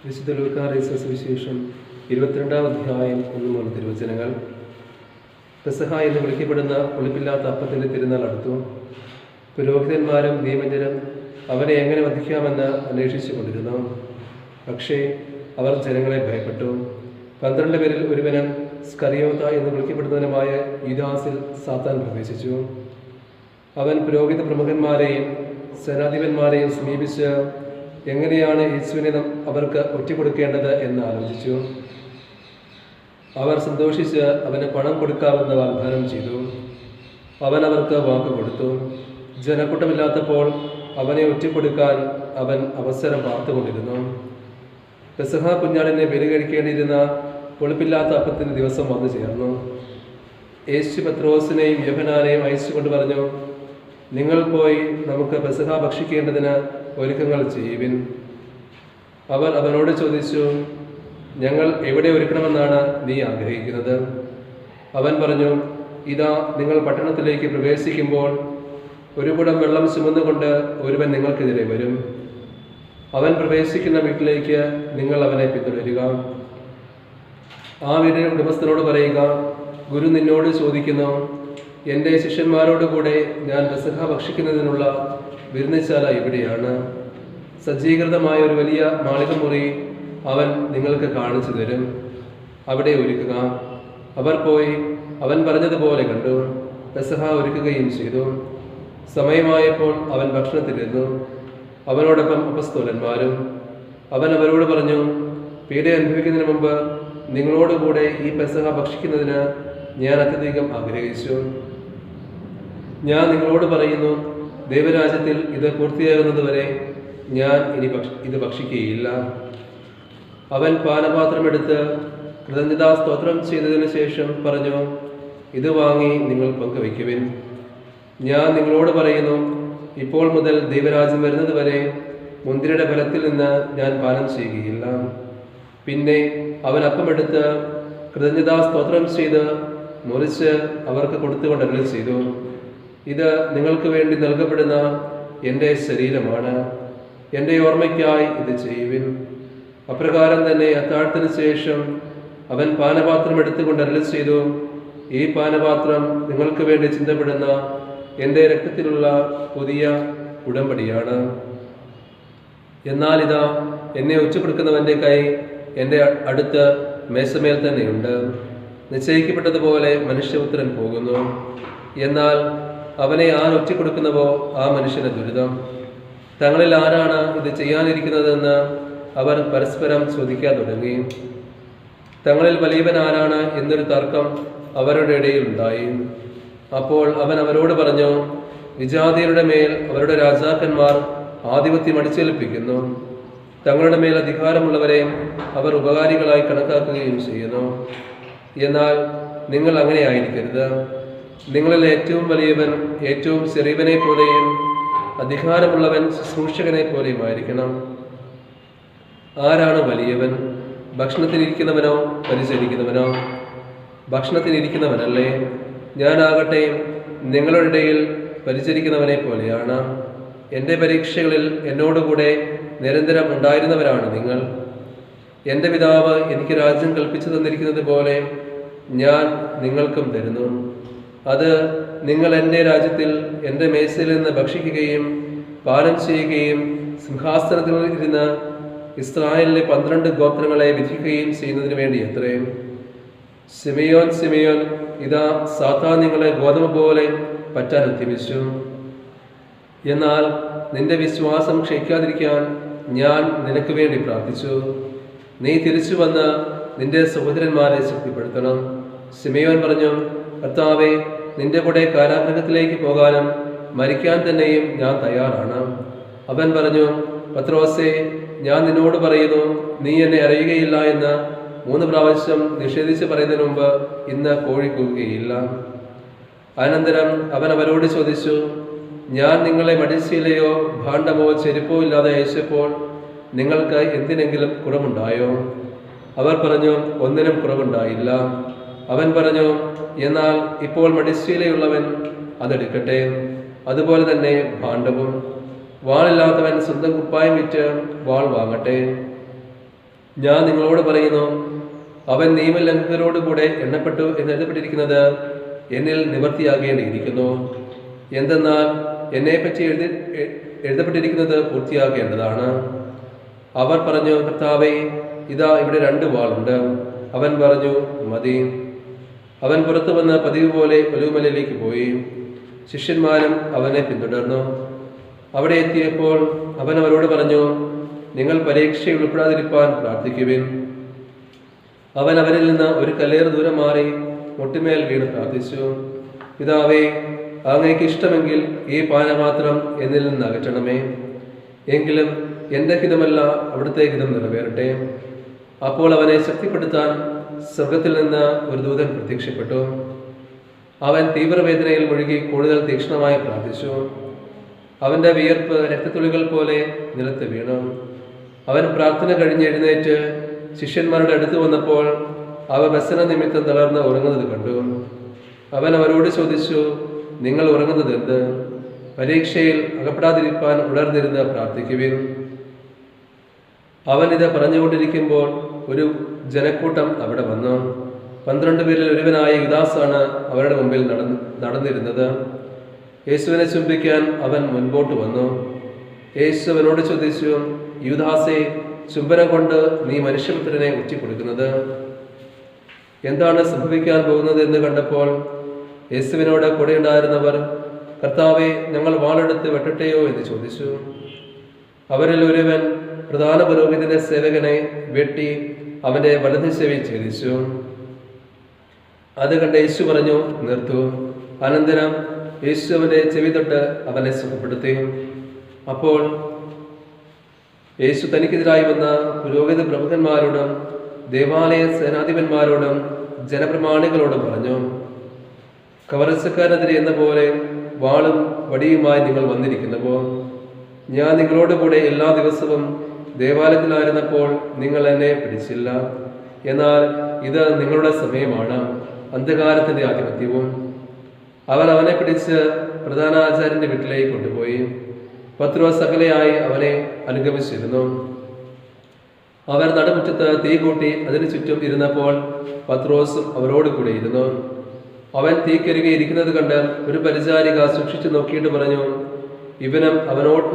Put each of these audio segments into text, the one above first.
വിശുദ്ധ ലൂക്കായുടെ സുവിശേഷം 22-ാം അധ്യായം 1 മുതൽ തിരുവചനങ്ങൾ. പെസഹ എന്ന് വിളിക്കപ്പെടുന്ന പുളിപ്പില്ലാത്ത അപ്പത്തിൻ്റെ തിരുനാൾ അടുത്തു. പുരോഹിതന്മാരും നിയമജ്ഞരും അവനെ എങ്ങനെ വധിക്കാമെന്ന് അന്വേഷിച്ചു കൊണ്ടിരുന്നു. പക്ഷേ അവർ ജനങ്ങളെ ഭയപ്പെട്ടു. 12 പേരിൽ ഒരുവനും സ്കറിയോത്ത എന്ന് വിളിക്കപ്പെടുന്നവനുമായ യൂദാസിൽ സാത്താൻ പ്രവേശിച്ചു. അവൻ പുരോഹിത പ്രമുഖന്മാരെയും സേനാധിപന്മാരെയും സമീപിച്ച് എങ്ങനെയാണ് യേശുവിനെ അവർക്ക് ഒറ്റിക്കൊടുക്കേണ്ടത് എന്ന് ആലോചിച്ചു. അവർ സന്തോഷിച്ച് അവന് പണം കൊടുക്കാമെന്ന് വാഗ്ദാനം ചെയ്തു. അവൻ അവർക്ക് വാക്ക് കൊടുത്തു. ജനക്കൂട്ടമില്ലാത്തപ്പോൾ അവനെ ഒറ്റിക്കൊടുക്കാൻ അവൻ അവസരം പാർത്തുകൊണ്ടിരുന്നു. പെസഹ കുഞ്ഞാടിനെ ബലി കഴിക്കേണ്ടിയിരുന്ന പുളിപ്പില്ലാത്ത അപ്പത്തിൻ്റെ ദിവസം വന്നു ചേർന്നു. യേശു പത്രോസിനെയും യോഹന്നാനെയും അയച്ചുകൊണ്ട് പറഞ്ഞു, നിങ്ങൾ പോയി നമുക്ക് പെസഹ ഭക്ഷിക്കേണ്ടതിന് ഒരുക്കങ്ങൾ ചെയ്യുവിൻ. അവർ അവനോട് ചോദിച്ചു, ഞങ്ങൾ എവിടെ ഒരുക്കണമെന്നാണ് നീ ആഗ്രഹിക്കുന്നത്? അവൻ പറഞ്ഞു, ഇതാ നിങ്ങൾ പട്ടണത്തിലേക്ക് പ്രവേശിക്കുമ്പോൾ ഒരു കുടം വെള്ളം ചുമന്നുകൊണ്ട് ഒരുവൻ നിങ്ങൾക്കെതിരെ വരും. അവൻ പ്രവേശിക്കുന്ന വീട്ടിലേക്ക് നിങ്ങൾ അവനെ പിന്തുടരുക. ആ വീടിൻ്റെ ഉടമസ്ഥനോട് പറയുക, ഗുരു നിന്നോട് ചോദിക്കുന്നു, എൻ്റെ ശിഷ്യന്മാരോടുകൂടെ ഞാൻ പെസഹ ഭക്ഷിക്കുന്നതിനുള്ള വിരുന്നുശാല ഇവിടെയാണ്. സജ്ജീകൃതമായ ഒരു വലിയ മാളികമുറി അവൻ നിങ്ങൾക്ക് കാണിച്ചു തരും. അവിടെ ഒരുക്കുക. അവർ പോയി അവൻ പറഞ്ഞതുപോലെ കണ്ടു. പെസഹ ഒരുക്കുകയും ചെയ്തു. സമയമായപ്പോൾ അവൻ ഭക്ഷണത്തിലിരുന്നു, അവനോടൊപ്പം അപ്പസ്തോലന്മാരും. അവൻ അവരോട് പറഞ്ഞു, പീഡ അനുഭവിക്കുന്നതിന് മുമ്പ് നിങ്ങളോടുകൂടെ ഈ പെസഹ ഭക്ഷിക്കുന്നതിന് ഞാൻ അത്യധികം ആഗ്രഹിച്ചു. ഞാൻ നിങ്ങളോട് പറയുന്നു, ദൈവരാജ്യത്തിൽ ഇത് പൂർത്തിയാകുന്നതുവരെ ഞാൻ ഇനി ഇത് ഭക്ഷിക്കുകയില്ല. അവൻ പാനപാത്രമെടുത്ത് കൃതജ്ഞതാ സ്തോത്രം ചെയ്തതിനു ശേഷം പറഞ്ഞു, ഇത് വാങ്ങി നിങ്ങൾ പങ്കുവയ്ക്കുവിൻ. ഞാൻ നിങ്ങളോട് പറയുന്നു, ഇപ്പോൾ മുതൽ ദൈവരാജ്യം വരുന്നത് വരെ മുന്തിരിയുടെ ഫലത്തിൽ നിന്ന് ഞാൻ പാനം ചെയ്യുകയില്ല. പിന്നെ അവൻ അപ്പമെടുത്ത് കൃതജ്ഞതാ സ്തോത്രം ചെയ്ത് മുറിച്ച് അവർക്ക് കൊടുത്തുകൊണ്ട് അരുളി ചെയ്തു, ഇത് നിങ്ങൾക്ക് വേണ്ടി നൽകപ്പെടുന്ന എൻ്റെ ശരീരമാണ്. എൻ്റെ ഓർമ്മയ്ക്കായി ഇത് ചെയ്യുവിൻ. അപ്രകാരം തന്നെ അത്താഴത്തിന് ശേഷം അവൻ പാനപാത്രം എടുത്തുകൊണ്ട് അരുളി ചെയ്തു, ഈ പാനപാത്രം നിങ്ങൾക്ക് വേണ്ടി ചിന്തപ്പെടുന്ന എൻ്റെ രക്തത്തിലുള്ള പുതിയ ഉടമ്പടിയാണ്. എന്നാൽ ഇതാ എന്നെ ഒറ്റുകൊടുക്കുന്നവൻ്റെ കൈ എൻ്റെ അടുത്ത് മേശമേൽ തന്നെയുണ്ട്. നിശ്ചയിക്കപ്പെട്ടതുപോലെ മനുഷ്യപുത്രൻ പോകുന്നു. എന്നാൽ അവനെ ആർ ഒറ്റിക്കൊടുക്കുന്നവോ ആ മനുഷ്യന് ദുരിതം. തങ്ങളിൽ ആരാണ് ഇത് ചെയ്യാനിരിക്കുന്നതെന്ന് അവർ പരസ്പരം ചോദിക്കാൻ തുടങ്ങി. തങ്ങളിൽ വലിയവൻ ആരാണ് എന്നൊരു തർക്കം അവരുടെ ഇടയിൽ ഉണ്ടായി. അപ്പോൾ അവൻ അവരോട് പറഞ്ഞു, വിജാതിയരുടെ മേൽ അവരുടെ രാജാക്കന്മാർ ആധിപത്യം അടിച്ചേൽപ്പിക്കുന്നു. തങ്ങളുടെ മേൽ അധികാരമുള്ളവരെ അവർ ഉപകാരികളായി കണക്കാക്കുകയും ചെയ്യുന്നു. എന്നാൽ നിങ്ങൾ അങ്ങനെ ആയിരിക്കരുത്. നിങ്ങളിൽ ഏറ്റവും വലിയവൻ ഏറ്റവും ചെറിയവനെ പോലെയും അധികാരമുള്ളവൻ ശുശ്രൂഷകനെ പോലെയുമായിരിക്കണം. ആരാണ് വലിയവൻ? ഭക്ഷണത്തിനിരിക്കുന്നവനോ പരിചരിക്കുന്നവനോ? ഭക്ഷണത്തിനിരിക്കുന്നവനല്ലേ? ഞാനാകട്ടെ നിങ്ങളുടെ ഇടയിൽ പരിചരിക്കുന്നവനെ പോലെയാണ്. എൻ്റെ പരീക്ഷകളിൽ എന്നോടുകൂടെ നിരന്തരം ഉണ്ടായിരുന്നവരാണ് നിങ്ങൾ. എൻ്റെ പിതാവ് എനിക്ക് രാജ്യം കൽപ്പിച്ചു തന്നിരിക്കുന്നത് പോലെ ഞാൻ നിങ്ങൾക്കും തരുന്നു. അത് നിങ്ങൾ എൻ്റെ രാജ്യത്തിൽ എൻ്റെ മേശയിൽ നിന്ന് ഭക്ഷിക്കുകയും പാനം ചെയ്യുകയും സിംഹാസനത്തിൽ ഇരുന്ന് ഇസ്രായേലിലെ 12 ഗോത്രങ്ങളെ വിധിക്കുകയും ചെയ്യുന്നതിന് വേണ്ടി എത്രയും. സിമിയോൻ സിമിയോൻ, ഇതാ സാത്താൻ നിങ്ങളെ ഗോതമ്പ് പോലെ പറ്റാൻ ഉദ്യമിച്ചു. എന്നാൽ നിന്റെ വിശ്വാസം ക്ഷയിക്കാതിരിക്കാൻ ഞാൻ നിനക്ക് വേണ്ടി പ്രാർത്ഥിച്ചു. നീ തിരിച്ചു വന്ന് നിന്റെ സഹോദരന്മാരെ ശക്തിപ്പെടുത്തണം. സിമിയോൻ പറഞ്ഞു, കർത്താവേ, നിന്റെ കൂടെ കാരാഗൃഹത്തിലേക്ക് പോകാനും മരിക്കാൻ തന്നെയും ഞാൻ തയ്യാറാണ്. അവൻ പറഞ്ഞു, പത്രോസേ, ഞാൻ നിന്നോട് പറയുന്നു, നീ എന്നെ അറിയുകയില്ല എന്ന് 3 പ്രാവശ്യം നിഷേധിച്ച് പറയുന്നതിന് മുമ്പ് ഇന്ന് കോഴി കൂകുകയില്ല. അനന്തരം അവൻ അവരോട് ചോദിച്ചു, ഞാൻ നിങ്ങളെ മടിശീലയോ ഭാണ്ഡമോ ചെരുപ്പോ ഇല്ലാതെ അയച്ചപ്പോൾ നിങ്ങൾക്ക് എന്തിനെങ്കിലും കുറവുണ്ടായോ? അവർ പറഞ്ഞു, ഒന്നിനും കുറവുണ്ടായില്ല. അവൻ പറഞ്ഞു, എന്നാൽ ഇപ്പോൾ മടിശീലയുള്ളവൻ അതെടുക്കട്ടെ. അതുപോലെ തന്നെ ഭാണ്ഡവും. വാളില്ലാത്തവൻ സ്വന്തം കുപ്പായം വിറ്റ് വാൾ വാങ്ങട്ടെ. ഞാൻ നിങ്ങളോട് പറയുന്നു, അവൻ നിയമലംഘകരോടുകൂടെ എണ്ണപ്പെട്ടു എന്ന് എഴുതപ്പെട്ടിരിക്കുന്നത് എന്നിൽ നിവൃത്തിയാകേണ്ടിയിരിക്കുന്നു. എന്തെന്നാൽ എന്നെപ്പറ്റി എഴുതപ്പെട്ടിരിക്കുന്നത് പൂർത്തിയാകേണ്ടതാണ്. അവർ പറഞ്ഞു, കർത്താവേ, ഇതാ ഇവിടെ 2 വാളുണ്ട്. അവൻ പറഞ്ഞു, മതി. അവൻ പുറത്തു വന്ന് പതിവ് പോലെ ഒലിവുമലയിലേക്ക് പോയി. ശിഷ്യന്മാരും അവനെ പിന്തുടർന്നു. അവിടെ എത്തിയപ്പോൾ അവൻ അവരോട് പറഞ്ഞു, നിങ്ങൾ പരീക്ഷയിൽ ഉൾപ്പെടാതിരിപ്പാൻ പ്രാർത്ഥിക്കുവിൻ. അവൻ അവരിൽ നിന്ന് ഒരു കല്ലേറ് ദൂരം മാറി മുട്ടുമേൽ വീണ് പ്രാർത്ഥിച്ചു, പിതാവേ, അങ്ങേക്ക് ഇഷ്ടമെങ്കിൽ ഈ പാനപാത്രം എന്നിൽ നിന്ന് അകറ്റണമേ. എങ്കിലും എൻ്റെ ഹിതമല്ല, അവിടുത്തെ ഹിതം നിറവേറട്ടെ. അപ്പോൾ അവനെ ശക്തിപ്പെടുത്താൻ സ്വർഗത്തിൽ നിന്ന് ഒരു ദൂതൻ പ്രത്യക്ഷപ്പെട്ടു. അവൻ തീവ്രവേദനയിൽ മുഴുകി കൂടുതൽ തീക്ഷ്ണമായി പ്രാർത്ഥിച്ചു. അവൻ്റെ വിയർപ്പ് രക്തത്തുള്ളികൾ പോലെ നിലത്ത് വീണു. അവൻ പ്രാർത്ഥന കഴിഞ്ഞ് എഴുന്നേറ്റ് ശിഷ്യന്മാരുടെ അടുത്ത് വന്നപ്പോൾ അവർ വ്യസന നിമിത്തം തളർന്ന് ഉറങ്ങുന്നത് കണ്ടു. അവൻ അവരോട് ചോദിച്ചു, നിങ്ങൾ ഉറങ്ങുന്നത് എന്ത്? പരീക്ഷയിൽ അകപ്പെടാതിരിക്കാൻ ഉണർന്നിരുന്ന് പ്രാർത്ഥിക്കുവിൻ. അവൻ ഇത് പറഞ്ഞുകൊണ്ടിരിക്കുമ്പോൾ ഒരു ജനക്കൂട്ടം അവിടെ വന്നു. 12 പേരിൽ ഒരുവനായ യുദാസാണ് അവരുടെ മുമ്പിൽ നടന്നിരുന്നത്. യേശുവിനെ ചുംബിക്കാൻ അവൻ മുൻപോട്ട് വന്നു. യേശു അവനോട് ചോദിച്ചു, യുദാസേ, ചുംബനം കൊണ്ട് നീ മനുഷ്യപുത്രനെ ഒറ്റിക്കൊടുക്കുന്നത്? എന്താണ് സംഭവിക്കാൻ പോകുന്നത് എന്ന് കണ്ടപ്പോൾ യേശുവിനോട് കൂടെയുണ്ടായിരുന്നവർ, കർത്താവെ, ഞങ്ങൾ വാളെടുത്ത് വെട്ടട്ടെയോ എന്ന് ചോദിച്ചു. അവരിൽ ഒരുവൻ പ്രധാന പുരോഹിതന്റെ സേവകനെ വെട്ടി അവന്റെ വലത് ചെവി ഛേദിച്ചു. അത് കണ്ട് യേശു പറഞ്ഞു, നിർത്തൂ. അനന്തരം യേശു അവന്റെ ചെവി തൊട്ട് അവനെ സുഖപ്പെടുത്തി. അപ്പോൾ യേശു തനിക്കെതിരായി വന്ന പുരോഹിത പ്രമുഖന്മാരോടും ദേവാലയ സേനാധിപന്മാരോടും ജനപ്രമാണികളോടും പറഞ്ഞു, കവർച്ചക്കാരനെതിരെ എന്ന പോലെ വാളും വടിയുമായി നിങ്ങൾ വന്നിരിക്കുന്നുവോ? ഞാൻ നിങ്ങളോട് കൂടെ എല്ലാ ദിവസവും ദേവാലയത്തിലായിരുന്നപ്പോൾ നിങ്ങൾ എന്നെ പിടിച്ചില്ല. എന്നാൽ ഇത് നിങ്ങളുടെ സമയമാണ്, അന്ധകാരത്തിന്റെ ആധിപത്യവും. അവർ അവനെ പിടിച്ച് പ്രധാനാചാര്യന്റെ വീട്ടിലേക്ക് കൊണ്ടുപോയി. പത്രോസ് അകലെയായി അവനെ അനുഗമിച്ചിരുന്നു. അവർ നടുമുറ്റത്ത് തീ കൂട്ടി അതിനു ചുറ്റും ഇരുന്നപ്പോൾ പത്രോസും അവരോട് കൂടെ ഇരുന്നു. അവൻ തീക്കരികെ ഇരിക്കുന്നത് കണ്ട് ഒരു പരിചാരിക സൂക്ഷിച്ചു നോക്കിയിട്ട് പറഞ്ഞു, ഇവനും അവനോട്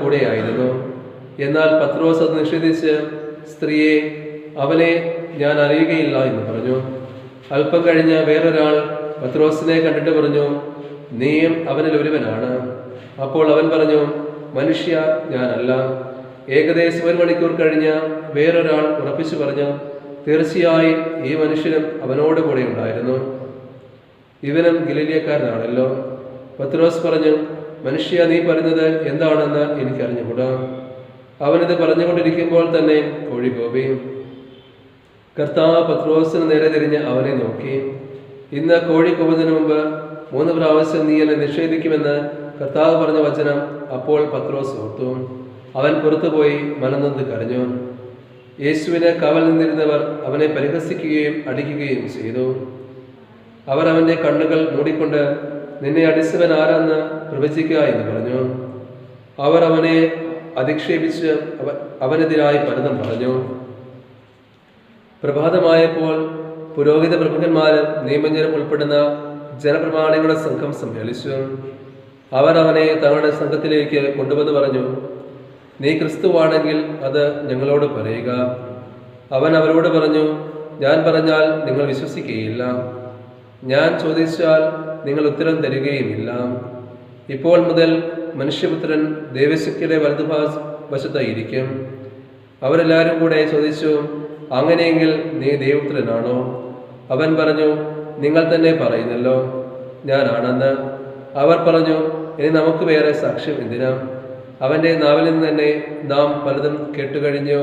കൂടെയായിരുന്നു. എന്നാൽ പത്രോസ് അത് നിഷേധിച്ച്, സ്ത്രീയെ, അവനെ ഞാൻ അറിയുകയില്ല എന്ന് പറഞ്ഞു. അല്പം കഴിഞ്ഞ് വേറൊരാൾ പത്രോസിനെ കണ്ടിട്ട് പറഞ്ഞു, നീയും അവനിൽ ഒരുവനാണ്. അപ്പോൾ അവൻ പറഞ്ഞു, മനുഷ്യ, ഞാനല്ല. ഏകദേശം 1 മണിക്കൂർ കഴിഞ്ഞ് വേറൊരാൾ ഉറപ്പിച്ചു പറഞ്ഞു, തീർച്ചയായും ഈ മനുഷ്യനും അവനോട് കൂടെ ഉണ്ടായിരുന്നു. ഇവനും ഗലീലക്കാരനാണല്ലോ. പത്രോസ് പറഞ്ഞു, മനുഷ്യ, നീ പറയുന്നത് എന്താണെന്ന് എനിക്കറിഞ്ഞുകൂടാ. അവനിത് പറഞ്ഞുകൊണ്ടിരിക്കുമ്പോൾ തന്നെ കോഴി കൂവി. കർത്താവ് പത്രോസിന് നേരെ തിരിഞ്ഞ് അവനെ നോക്കി. ഇന്ന് കോഴി കൂവുന്നതിന് മുമ്പ് 3 പ്രാവശ്യം നീ എന്നെ നിഷേധിക്കുമെന്ന് കർത്താവ് പറഞ്ഞ വചനം അപ്പോൾ പത്രോസ് ഓർത്തു. അവൻ പുറത്തുപോയി മനംനൊന്ത് കരഞ്ഞു. യേശുവിനെ കാവൽ നിന്നിരുന്നവർ അവനെ പരിഹസിക്കുകയും അടിക്കുകയും ചെയ്തു. അവർ അവന്റെ കണ്ണുകൾ മൂടിക്കൊണ്ട്, നിന്നെ അടിച്ചവൻ ആരെന്ന് പ്രവചിക്കുക എന്ന് പറഞ്ഞു. അവർ അവനെ അധിക്ഷേപിച്ച് അവനെതിരായി പലതും പറഞ്ഞു. പ്രഭാതമായപ്പോൾ പുരോഹിത പ്രമുഖന്മാരും നിയമജ്ഞരും ഉൾപ്പെടുന്ന ജനപ്രമാണികളുടെ സംഘം സമ്മേളിച്ചു. അവർ അവനെ തങ്ങളുടെ സംഘത്തിലേക്ക് കൊണ്ടുവന്ന് പറഞ്ഞു, നീ ക്രിസ്തുവാണെങ്കിൽ അത് ഞങ്ങളോട് പറയുക. അവൻ അവരോട് പറഞ്ഞു, ഞാൻ പറഞ്ഞാൽ നിങ്ങൾ വിശ്വസിക്കുകയില്ല, ഞാൻ ചോദിച്ചാൽ നിങ്ങൾ ഉത്തരം തരികയുമില്ല. ഇപ്പോൾ മുതൽ മനുഷ്യപുത്രൻ ദൈവശക്തിയുടെ വലതുവശത്തായിരിക്കും. അവരെല്ലാവരും കൂടെ ചോദിച്ചു, അങ്ങനെയെങ്കിൽ നീ ദൈവപുത്രനാണോ? അവൻ പറഞ്ഞു, നിങ്ങൾ തന്നെ പറയുന്നല്ലോ ഞാനാണെന്ന്. അവർ പറഞ്ഞു, ഇനി നമുക്ക് വേറെ സാക്ഷ്യം എന്തിനാ? അവന്റെ നാവിൽ നിന്ന് തന്നെ നാം പലതും കേട്ടുകഴിഞ്ഞു.